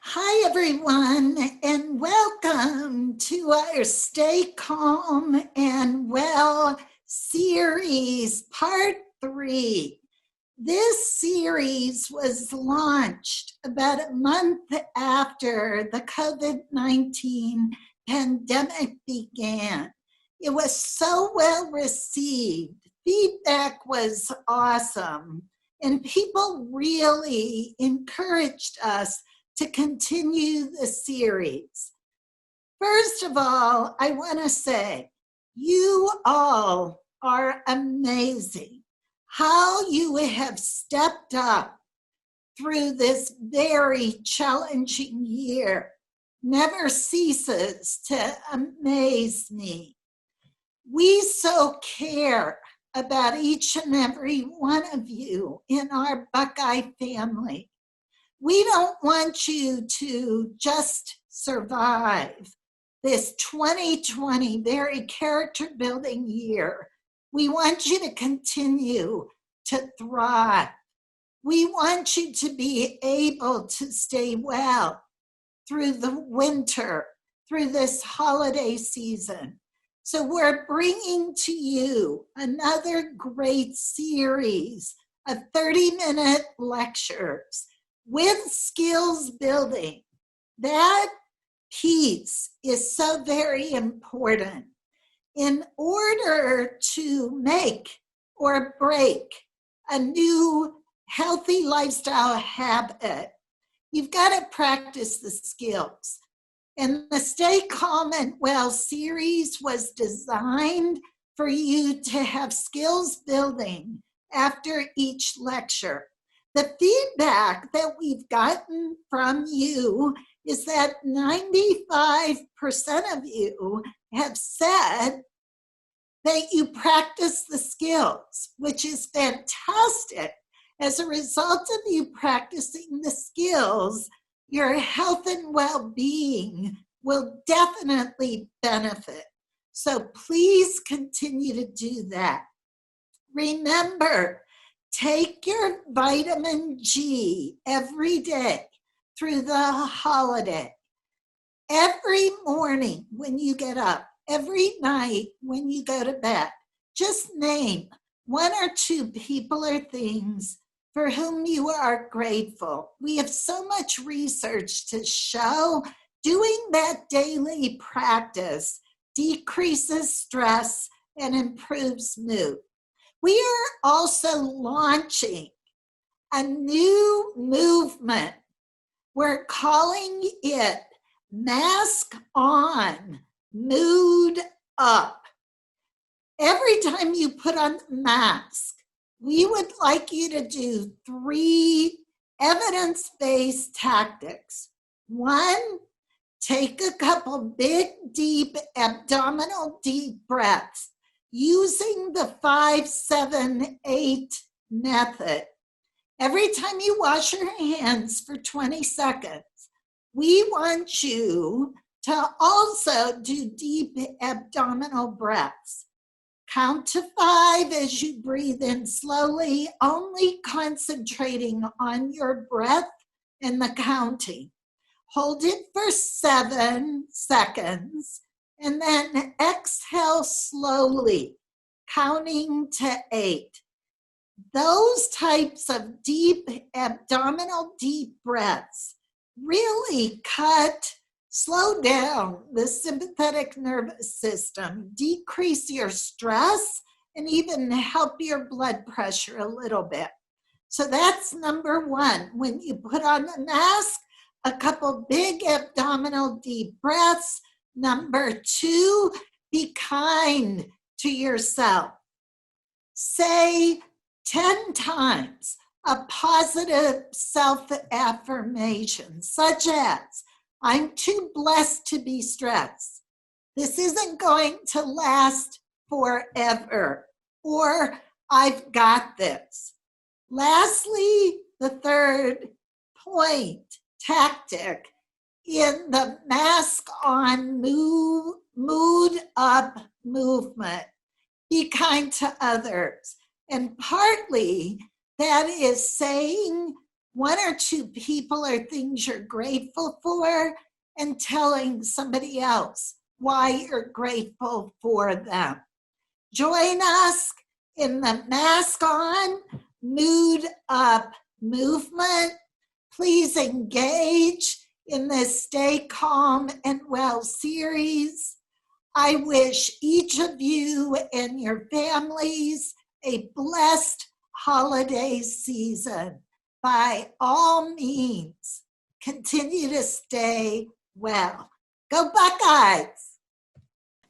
Hi, everyone, and welcome to our Stay Calm and Well series, part 3. This series was launched about a month after the COVID-19 pandemic began. It was so well received. Feedback was awesome, and people really encouraged us to continue the series. First of all, I want to say you all are amazing. How you have stepped up through this very challenging year never ceases to amaze me. We so care about each and every one of you in our Buckeye family. We don't want you to just survive this 2020 very character building year. We want you to continue to thrive. We want you to be able to stay well through the winter, through this holiday season. So we're bringing to you another great series of 30-minute lectures with skills building. That piece is so very important. In order to make or break a new healthy lifestyle habit, you've got to practice the skills. And the Stay Calm and Well series was designed for you to have skills building after each lecture. The feedback that we've gotten from you is that 95% of you have said that you practice the skills, which is fantastic. As a result of you practicing the skills, your health and well-being will definitely benefit. So please continue to do that. Remember, take your vitamin G every day through the holiday. Every morning when you get up, every night when you go to bed, just name one or two people or things for whom you are grateful. We have so much research to show doing that daily practice decreases stress and improves mood. We are also launching a new movement. We're calling it Mask On, Mood Up. Every time you put on the mask, we would like you to do 3 evidence-based tactics. 1, take a couple big, deep abdominal deep breaths using the 5-7-8 method. Every time you wash your hands for 20 seconds, we want you to also do deep abdominal breaths. Count to 5 as you breathe in slowly, only concentrating on your breath and the counting. Hold it for 7 seconds and then exhale slowly, counting to 8. Those types of deep abdominal deep breaths really slow down the sympathetic nervous system, decrease your stress, and even help your blood pressure a little bit. So that's number 1. When you put on the mask, a couple big abdominal deep breaths. Number 2, be kind to yourself. Say 10 times a positive self-affirmation, such as, I'm too blessed to be stressed. This isn't going to last forever. Or, I've got this. Lastly, the 3rd point, tactic, in the Mask On Mood Up movement, be kind to others. And partly that is saying one or two people or things you're grateful for, and telling somebody else why you're grateful for them. Join us in the Mask On, Mood Up movement. Please engage in this Stay Calm and Well series. I wish each of you and your families a blessed holiday season. By all means, continue to stay well. Go Buckeyes!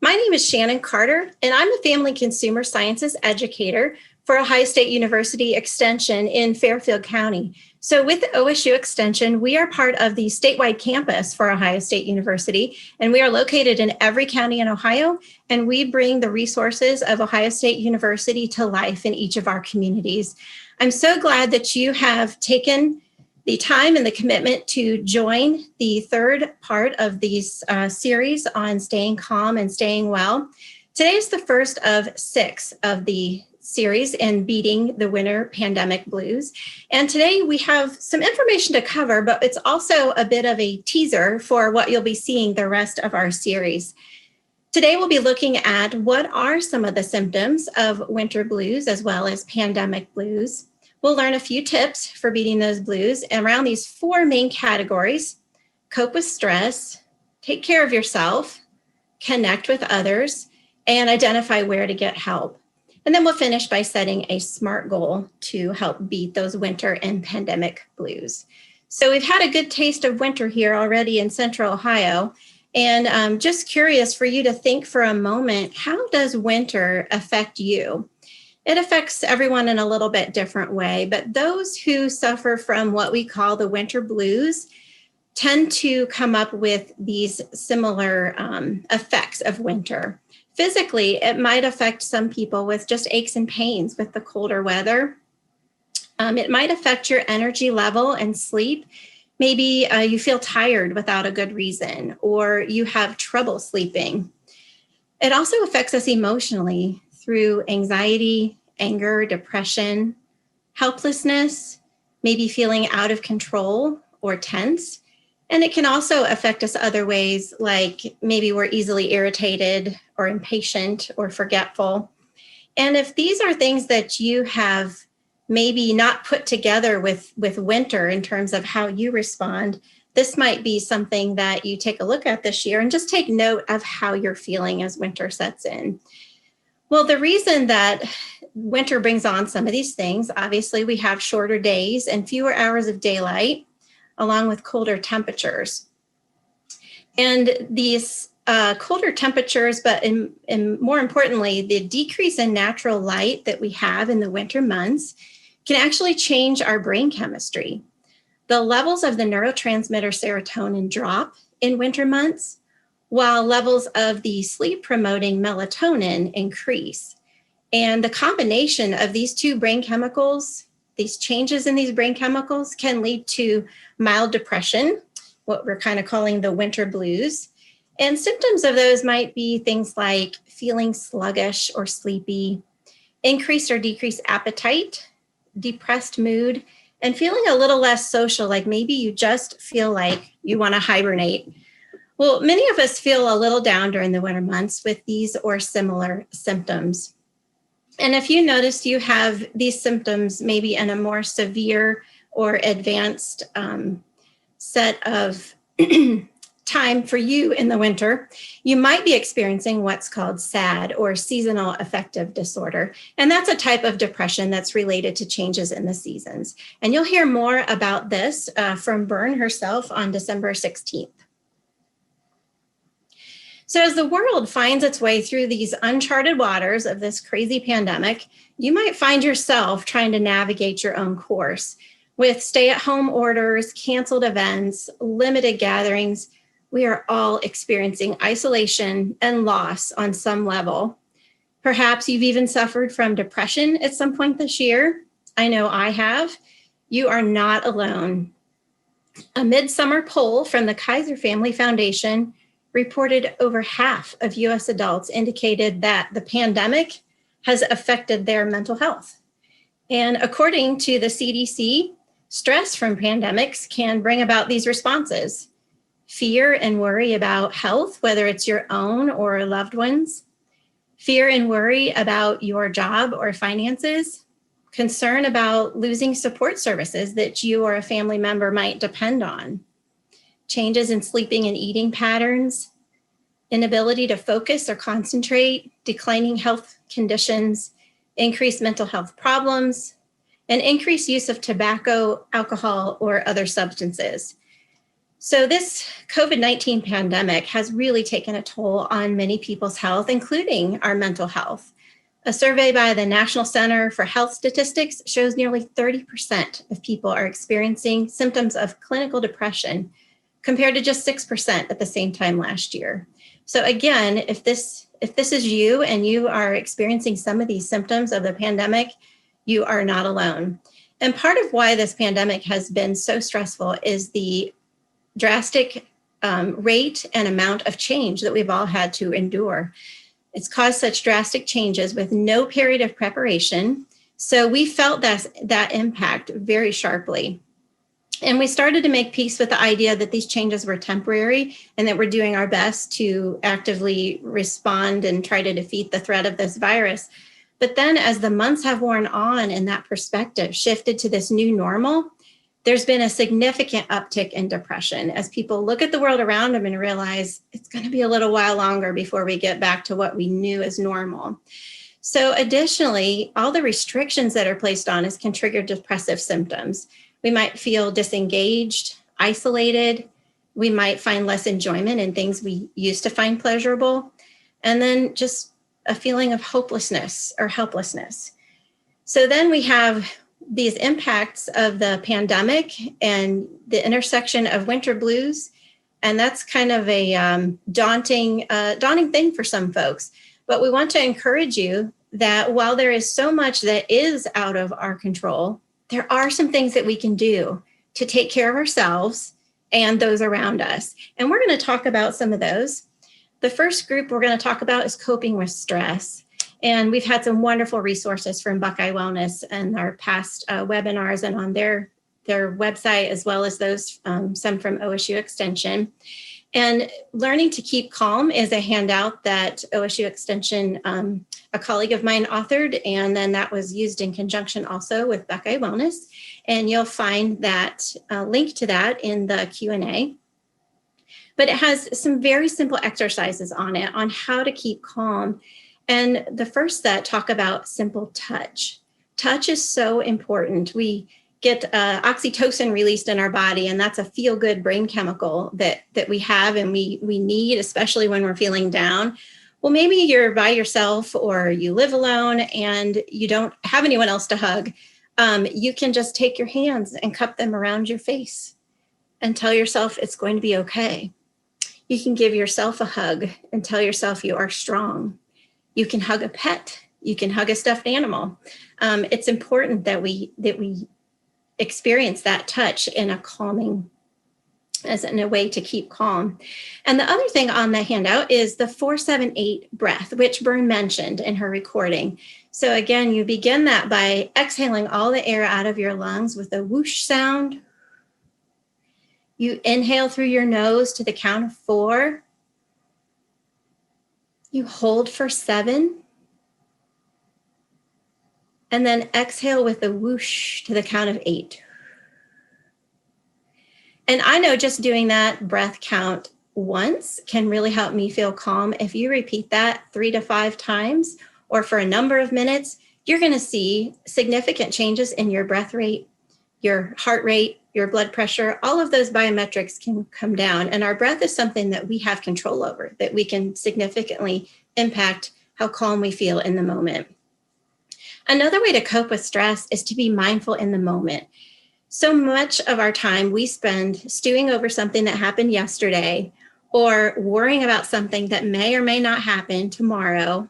My name is Shannon Carter, and I'm a Family Consumer Sciences Educator for Ohio State University Extension in Fairfield County. So with OSU Extension, we are part of the statewide campus for Ohio State University, and we are located in every county in Ohio, and we bring the resources of Ohio State University to life in each of our communities. I'm so glad that you have taken the time and the commitment to join the third part of these series on staying calm and staying well. Today is the first of 6 of the series in beating the winter pandemic blues. And today we have some information to cover, but it's also a bit of a teaser for what you'll be seeing the rest of our series. Today we'll be looking at what are some of the symptoms of winter blues as well as pandemic blues. We'll learn a few tips for beating those blues around these 4 main categories: cope with stress, take care of yourself, connect with others, and identify where to get help. And then we'll finish by setting a SMART goal to help beat those winter and pandemic blues. So we've had a good taste of winter here already in Central Ohio. And I'm just curious for you to think for a moment, how does winter affect you? It affects everyone in a little bit different way, but those who suffer from what we call the winter blues tend to come up with these similar effects of winter. Physically, it might affect some people with just aches and pains with the colder weather. It might affect your energy level and sleep. Maybe you feel tired without a good reason, or you have trouble sleeping. It also affects us emotionally through anxiety, anger, depression, helplessness, maybe feeling out of control or tense. And it can also affect us other ways, like maybe we're easily irritated or impatient or forgetful. And if these are things that you have maybe not put together with winter in terms of how you respond, this might be something that you take a look at this year and just take note of how you're feeling as winter sets in. Well, the reason that winter brings on some of these things, obviously we have shorter days and fewer hours of daylight, along with colder temperatures. And these colder temperatures, but more importantly, the decrease in natural light that we have in the winter months can actually change our brain chemistry. The levels of the neurotransmitter serotonin drop in winter months, while levels of the sleep-promoting melatonin increase. And the combination of these 2 brain chemicals, these changes in these brain chemicals, can lead to mild depression, what we're kind of calling the winter blues. And symptoms of those might be things like feeling sluggish or sleepy, increased or decreased appetite, depressed mood, and feeling a little less social, like maybe you just feel like you want to hibernate. Well, many of us feel a little down during the winter months with these or similar symptoms. And if you notice you have these symptoms maybe in a more severe or advanced set of time for you in the winter, you might be experiencing what's called SAD, or seasonal affective disorder. And that's a type of depression that's related to changes in the seasons. And you'll hear more about this from Byrne herself on December 16th. So as the world finds its way through these uncharted waters of this crazy pandemic, you might find yourself trying to navigate your own course. With stay-at-home orders, canceled events, limited gatherings, we are all experiencing isolation and loss on some level. Perhaps you've even suffered from depression at some point this year. I know I have. You are not alone. A midsummer poll from the Kaiser Family Foundation reported over half of U.S. adults indicated that the pandemic has affected their mental health. And according to the CDC, Stress from pandemics can bring about these responses: fear and worry about health, whether it's your own or loved ones, fear and worry about your job or finances, concern about losing support services that you or a family member might depend on, changes in sleeping and eating patterns, inability to focus or concentrate, declining health conditions, increased mental health problems, and increased use of tobacco, alcohol, or other substances. So this COVID-19 pandemic has really taken a toll on many people's health, including our mental health. A survey by the National Center for Health Statistics shows nearly 30% of people are experiencing symptoms of clinical depression, compared to just 6% at the same time last year. So again, if this is you and you are experiencing some of these symptoms of the pandemic, you are not alone. And part of why this pandemic has been so stressful is the drastic rate and amount of change that we've all had to endure. It's caused such drastic changes with no period of preparation. So we felt that impact very sharply. And we started to make peace with the idea that these changes were temporary and that we're doing our best to actively respond and try to defeat the threat of this virus. But then as the months have worn on and that perspective shifted to this new normal, there's been a significant uptick in depression as people look at the world around them and realize it's going to be a little while longer before we get back to what we knew as normal. So additionally, all the restrictions that are placed on us can trigger depressive symptoms. We might feel disengaged, isolated. We might find less enjoyment in things we used to find pleasurable. And then just a feeling of hopelessness or helplessness. So then we have these impacts of the pandemic and the intersection of winter blues. And that's kind of a daunting thing for some folks. But we want to encourage you that while there is so much that is out of our control, there are some things that we can do to take care of ourselves and those around us. And we're going to talk about some of those. The first group we're going to talk about is coping with stress. And we've had some wonderful resources from Buckeye Wellness and our past webinars and on their website, as well as those, some from OSU Extension. And Learning to Keep Calm is a handout that OSU Extension, a colleague of mine authored, and then that was used in conjunction also with Buckeye Wellness. And you'll find that link to that in the Q&A. But it has some very simple exercises on it on how to keep calm. And the first set talk about simple touch. Touch is so important. We get oxytocin released in our body, and that's a feel-good brain chemical that we have and we need, especially when we're feeling down. Well, maybe you're by yourself or you live alone and you don't have anyone else to hug. You can just take your hands and cup them around your face and tell yourself it's going to be okay. You can give yourself a hug and tell yourself you are strong. You can hug a pet. You can hug a stuffed animal. It's important that we experience that touch in a calming, as in a way to keep calm. And the other thing on the handout is the 4-7-8 breath, which Bern mentioned in her recording. So again, you begin that by exhaling all the air out of your lungs with a whoosh sound. You inhale through your nose to the count of 4. You hold for 7. And then exhale with a whoosh to the count of 8. And I know just doing that breath count once can really help me feel calm. If you repeat that 3 to 5 times or for a number of minutes, you're going to see significant changes in your breath rate, your heart rate, your blood pressure. All of those biometrics can come down. And our breath is something that we have control over, that we can significantly impact how calm we feel in the moment. Another way to cope with stress is to be mindful in the moment. So much of our time we spend stewing over something that happened yesterday or worrying about something that may or may not happen tomorrow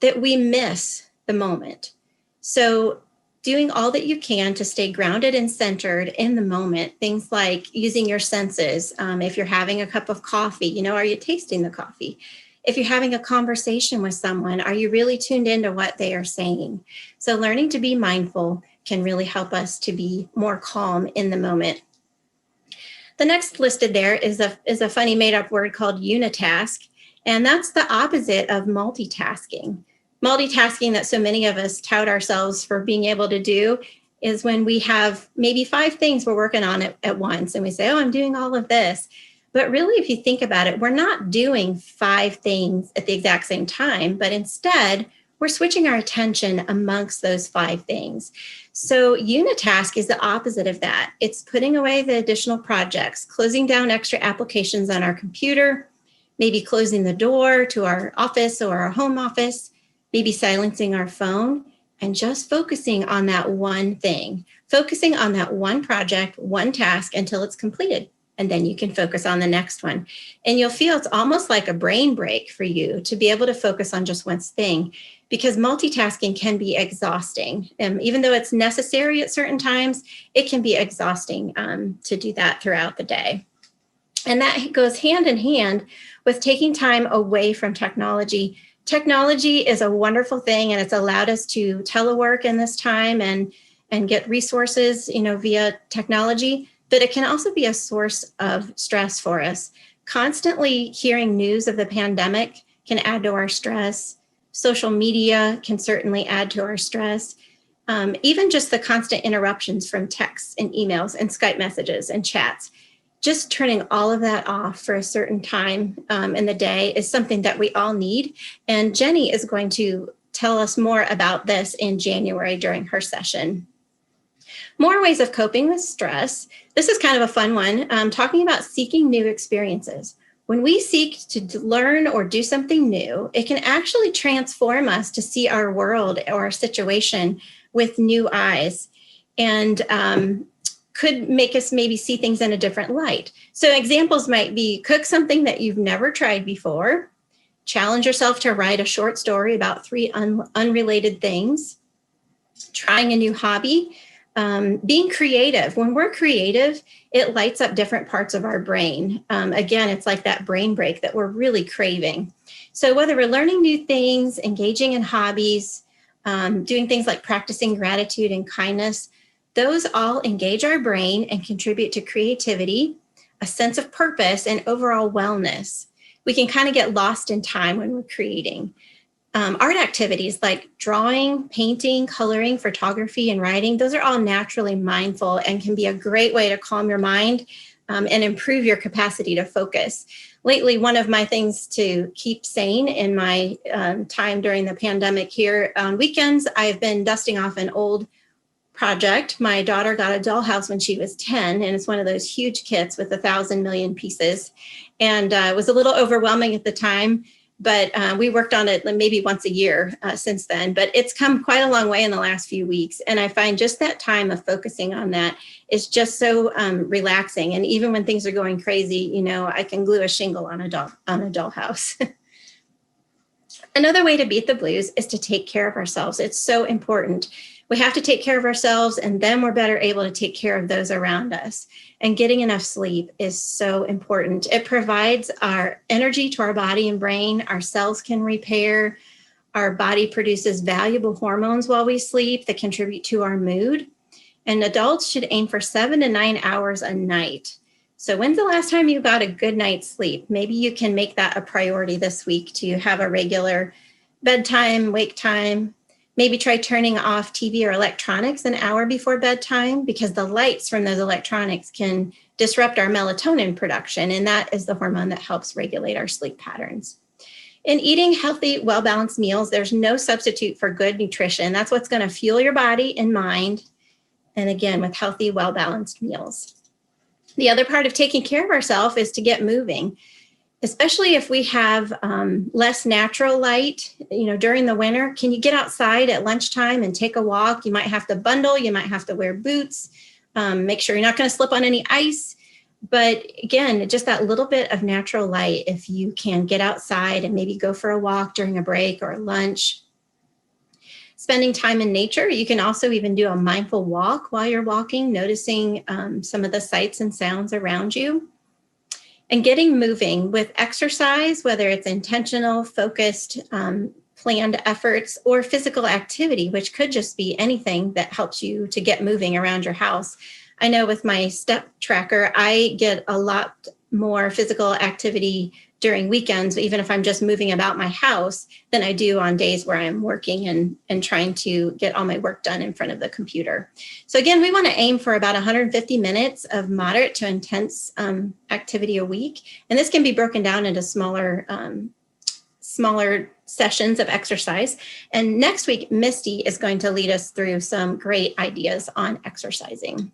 that we miss the moment. So doing all that you can to stay grounded and centered in the moment, things like using your senses. If you're having a cup of coffee, are you tasting the coffee? If you're having a conversation with someone, are you really tuned into what they are saying? So learning to be mindful, can really help us to be more calm in the moment. The next listed there is a funny made-up word called unitask, and that's the opposite of multitasking. Multitasking that so many of us tout ourselves for being able to do is when we have maybe 5 things we're working on at once, and we say, oh, I'm doing all of this. But really, if you think about it, we're not doing 5 things at the exact same time, but instead, we're switching our attention amongst those 5 things. So unitask is the opposite of that. It's putting away the additional projects, closing down extra applications on our computer, maybe closing the door to our office or our home office, maybe silencing our phone, and just focusing on that one thing, focusing on that one project, one task until it's completed. And then you can focus on the next one. And you'll feel it's almost like a brain break for you to be able to focus on just one thing, because multitasking can be exhausting. Even though it's necessary at certain times, it can be exhausting to do that throughout the day. And that goes hand in hand with taking time away from technology. Technology is a wonderful thing, and it's allowed us to telework in this time and get resources, via technology. But it can also be a source of stress for us. Constantly hearing news of the pandemic can add to our stress. Social media can certainly add to our stress. Even just the constant interruptions from texts and emails and Skype messages and chats. Just turning all of that off for a certain time in the day is something that we all need. And Jenny is going to tell us more about this in January during her session. More ways of coping with stress. This is kind of a fun one, talking about seeking new experiences. When we seek to learn or do something new, it can actually transform us to see our world or our situation with new eyes, and could make us maybe see things in a different light. So examples might be cook something that you've never tried before, challenge yourself to write a short story about 3 unrelated things, trying a new hobby, being creative. When we're creative, it lights up different parts of our brain. Again, it's like that brain break that we're really craving. So whether we're learning new things, engaging in hobbies, doing things like practicing gratitude and kindness, those all engage our brain and contribute to creativity, a sense of purpose, and overall wellness. We can kind of get lost in time when we're creating. Art activities like drawing, painting, coloring, photography, and writing, those are all naturally mindful and can be a great way to calm your mind and improve your capacity to focus. Lately, one of my things to keep sane in my time during the pandemic here on weekends, I've been dusting off an old project. My daughter got a dollhouse when she was 10, and it's one of those huge kits with 1,000 million pieces. And it was a little overwhelming at the time, but we worked on it maybe once a year since then. But it's come quite a long way in the last few weeks. And I find just that time of focusing on that is just so relaxing. And even when things are going crazy, I can glue a shingle on a dollhouse. Another way to beat the blues is to take care of ourselves. It's so important. We have to take care of ourselves, and then we're better able to take care of those around us. And getting enough sleep is so important. It provides our energy to our body and brain. Our cells can repair. Our body produces valuable hormones while we sleep that contribute to our mood. And adults should aim for 7 to 9 hours a night. So when's the last time you got a good night's sleep? Maybe you can make that a priority this week to have a regular bedtime, wake time. Maybe try turning off TV or electronics an hour before bedtime, because the lights from those electronics can disrupt our melatonin production, and that is the hormone that helps regulate our sleep patterns. In eating healthy, well-balanced meals, there's no substitute for good nutrition. That's what's going to fuel your body and mind, and again, with healthy, well-balanced meals. The other part of taking care of ourselves is to get moving. Especially if we have less natural light, during the winter. Can you get outside at lunchtime and take a walk? You might have to bundle, you might have to wear boots, make sure you're not going to slip on any ice. But again, just that little bit of natural light, if you can get outside and maybe go for a walk during a break or lunch. Spending time in nature, you can also even do a mindful walk while you're walking, noticing some of the sights and sounds around you. And getting moving with exercise, whether it's intentional, focused, planned efforts, or physical activity, which could just be anything that helps you to get moving around your house. I know with my step tracker, I get a lot more physical activity during weekends, even if I'm just moving about my house, than I do on days where I'm working and trying to get all my work done in front of the computer. So again, we want to aim for about 150 minutes of moderate to intense activity a week. And this can be broken down into smaller sessions of exercise. And next week, Misty is going to lead us through some great ideas on exercising.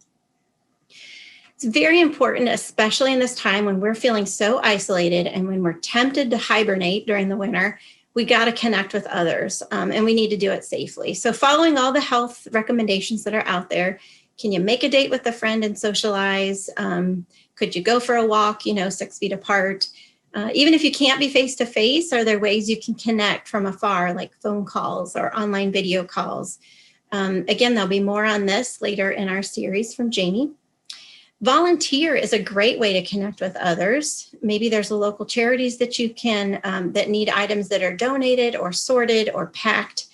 It's very important, especially in this time when we're feeling so isolated and when we're tempted to hibernate during the winter, we got to connect with others, and we need to do it safely. So following all the health recommendations that are out there, can you make a date with a friend and socialize? Could you go for a walk, 6 feet apart? Even if you can't be face-to-face, are there ways you can connect from afar, like phone calls or online video calls? Again, there'll be more on this later in our series from Jamie. Volunteer is a great way to connect with others. Maybe there's local charities that you can, that need items that are donated or sorted or packed.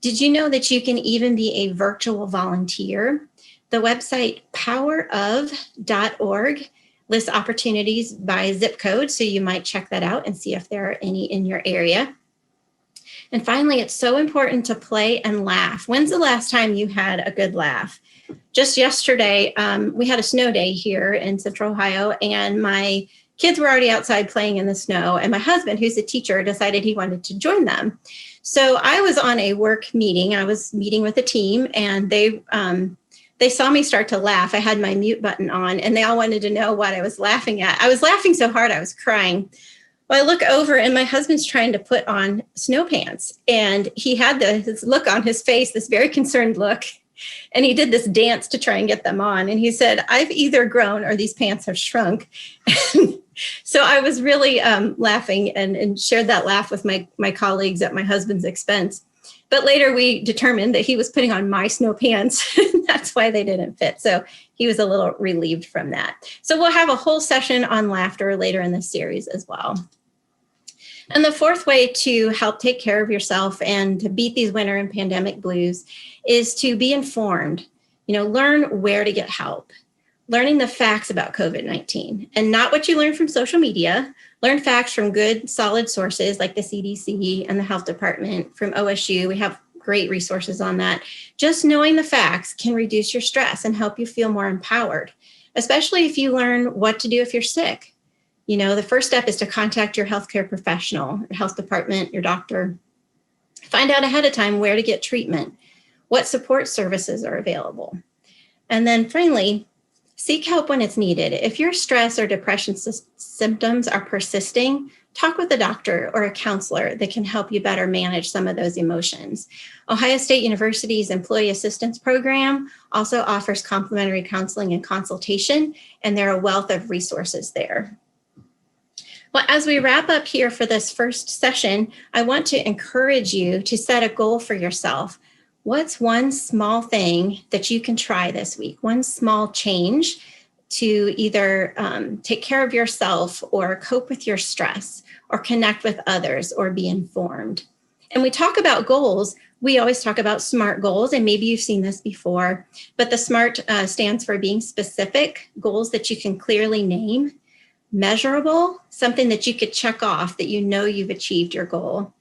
Did you know that you can even be a virtual volunteer? The website powerof.org lists opportunities by zip code, so you might check that out and see if there are any in your area. And finally, it's so important to play and laugh. When's the last time you had a good laugh? Just yesterday, we had a snow day here in Central Ohio, and my kids were already outside playing in the snow, and my husband, who's a teacher, decided he wanted to join them. So I was on a work meeting. I was meeting with a team, and they saw me start to laugh. I had my mute button on, and they all wanted to know what I was laughing at. I was laughing so hard I was crying. Well, I look over, and my husband's trying to put on snow pants, and he had this look on his face, this very concerned look. And he did this dance to try and get them on. And he said, I've either grown or these pants have shrunk. So I was really laughing and shared that laugh with my colleagues at my husband's expense. But later we determined that he was putting on my snow pants. That's why they didn't fit. So he was a little relieved from that. So we'll have a whole session on laughter later in this series as well. And the fourth way to help take care of yourself and to beat these winter and pandemic blues is to be informed. Learn where to get help. Learning the facts about COVID-19, and not what you learn from social media. Learn facts from good, solid sources like the CDC and the health department. From OSU, we have great resources on that. Just knowing the facts can reduce your stress and help you feel more empowered, especially if you learn what to do if you're sick. The first step is to contact your healthcare professional, your health department, your doctor. Find out ahead of time where to get treatment, what support services are available. And then finally, seek help when it's needed. If your stress or depression symptoms are persisting, talk with a doctor or a counselor that can help you better manage some of those emotions. Ohio State University's Employee Assistance Program also offers complimentary counseling and consultation, and there are a wealth of resources there. Well, as we wrap up here for this first session, I want to encourage you to set a goal for yourself. What's one small thing that you can try this week? One small change to either take care of yourself or cope with your stress or connect with others or be informed. And we talk about goals. We always talk about SMART goals, and maybe you've seen this before, but the SMART stands for being specific, goals that you can clearly name. Measurable, something that you could check off that you've achieved your goal.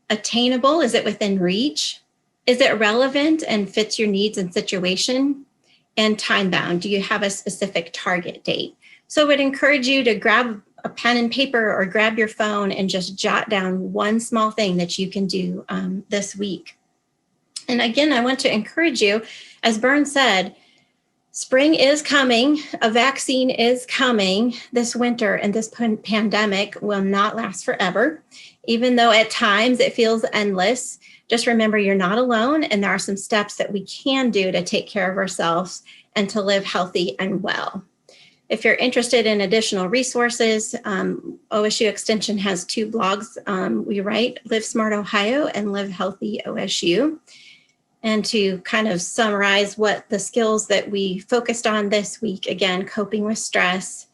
Attainable, is it within reach? Is it relevant and fits your needs and situation? And time bound, do you have a specific target date? So I would encourage you to grab a pen and paper or grab your phone and just jot down one small thing that you can do this week. And again, I want to encourage you, as Bern said, spring is coming, a vaccine is coming this winter, and this pandemic will not last forever. Even though at times it feels endless, just remember you're not alone, and there are some steps that we can do to take care of ourselves and to live healthy and well. If you're interested in additional resources, OSU Extension has 2 blogs we write, Live Smart Ohio and Live Healthy OSU. And to kind of summarize what the skills that we focused on this week, again, coping with stress,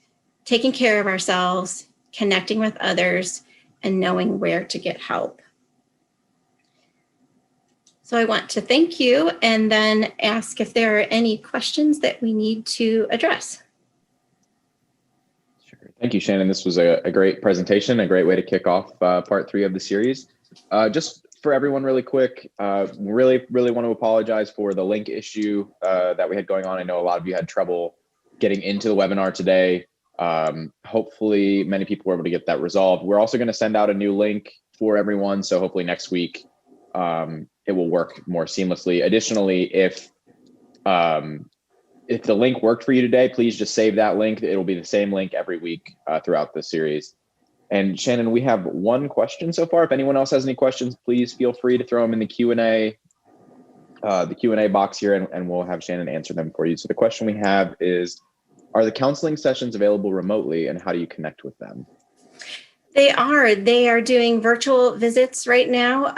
taking care of ourselves, connecting with others, and knowing where to get help. So I want to thank you and then ask if there are any questions that we need to address. Sure. Thank you, Shannon. This was a great presentation, a great way to kick off part 3 of the series. Just for everyone really quick, really want to apologize for the link issue that we had going on. I know a lot of you had trouble getting into the webinar today. Hopefully many people were able to get that resolved. We're also going to send out a new link for everyone. So hopefully next week it will work more seamlessly. Additionally, if the link worked for you today, please just save that link. It'll be the same link every week throughout the series. And Shannon, we have one question so far. If anyone else has any questions, please feel free to throw them in the Q&A box here, and we'll have Shannon answer them for you. So the question we have is, are the counseling sessions available remotely, and how do you connect with them? They are doing virtual visits right now.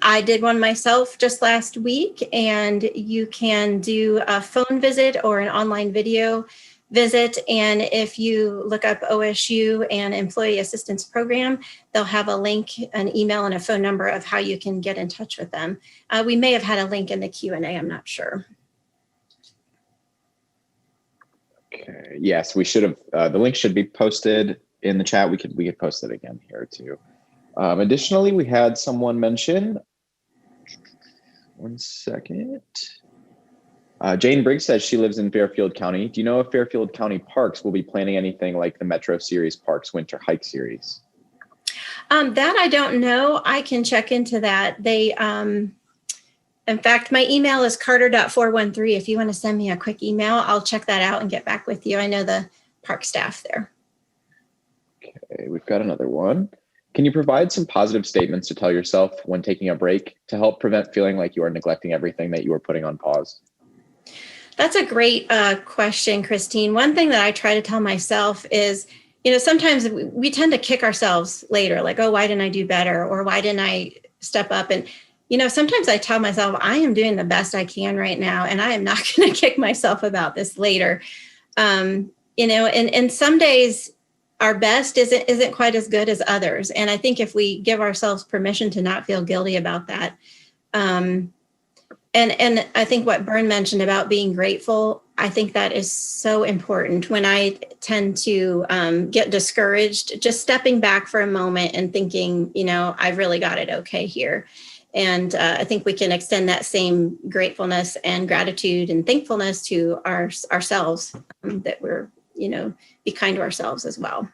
I did one myself just last week, and you can do a phone visit or an online video visit. And if you look up OSU and Employee Assistance Program, they'll have a link, an email, and a phone number of how you can get in touch with them. We may have had a link in the Q&A, I'm not sure. Okay, yes, we should have, the link should be posted in the chat. We could post it again here too. Additionally, we had someone mention, one second. Jane Briggs says she lives in Fairfield County. Do you know if Fairfield County Parks will be planning anything like the Metro Series Parks Winter Hike Series? That I don't know. I can check into that. They, in fact, my email is carter.413. If you want to send me a quick email, I'll check that out and get back with you. I know the park staff there. Okay, we've got another one. Can you provide some positive statements to tell yourself when taking a break to help prevent feeling like you are neglecting everything that you are putting on pause? That's a great question, Christine. One thing that I try to tell myself is, sometimes we tend to kick ourselves later, like, oh, why didn't I do better? Or why didn't I step up? And, sometimes I tell myself, I am doing the best I can right now, and I am not going to kick myself about this later. And some days our best isn't quite as good as others. And I think if we give ourselves permission to not feel guilty about that, and I think what Bern mentioned about being grateful, I think that is so important. When I tend to get discouraged, just stepping back for a moment and thinking, I've really got it okay here. And I think we can extend that same gratefulness and gratitude and thankfulness to ourselves, that we're, be kind to ourselves as well.